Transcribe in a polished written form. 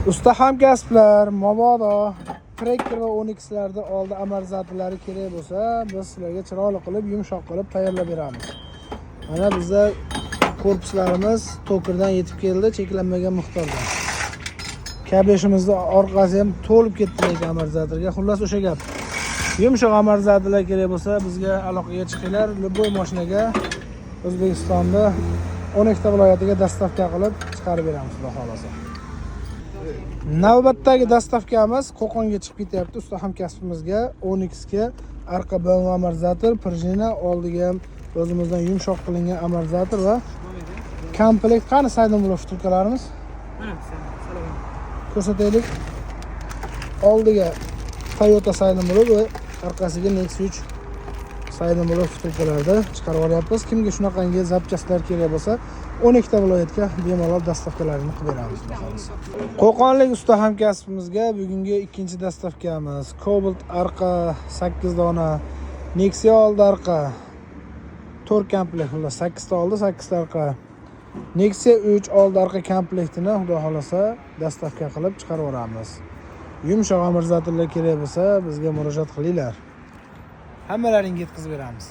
Usta hamkasblar, mabodo Tracker va Onyxlarda oldi amortizatorlari kerak bo'lsa, biz sizlarga chiroyli qilib, yumshoq qilib tayyorlab beramiz. Mana bizda korpuslarimiz tokerdan yetib keldi, cheklanmagan miqdorda. Kabeshimizda orqasi ham to'lib ketdi lekin amortizatorga. Xullas o'sha gap. Yumshoq amortizatorlar kerak bo'lsa, bizga aloqaga chiqinglar. Любой mashinaga O'zbekistonda 12 ta viloyatiga dastavka qilib chiqarib beramiz, xudo xolasa. Navbatdagi dastavkamiz Qo'qonga chiqib ketyapti. Usta hamkasbimizga Onyx ga arqa bo'g'ma amortizator, prujina, oldiga o'zimizdan yumshoq qilingan amortizator va komplekt qani saydon bo'lib shtukalarimiz. Ko'rsataylik. Oldiga Toyota saydon bo'lib va orqasiga Nexus 3 saydon bo'lib shtukalarda chiqarib olyapmiz. Kimga shunaqangi zapchastlar kerak bo'lsa, 12 ta viloyatga bemalol dastavkalarini qilib beramiz. Qo'qonlik usta hamkasbimizga bugungi ikkinchi dastavkamiz. Cobalt arqa 8 dona, Nexia oldi arqa 4 komplekt, 8 ta oldi, 8 ta arqa. Nexia 3 oldi arqa komplektini xudo xolasa dastavka qilib chiqarib yuboramiz. Yumshoq amortizatorlar kerak bo'lsa, bizga murojaat qilinglar. Hammalaringizni yetkazib beramiz.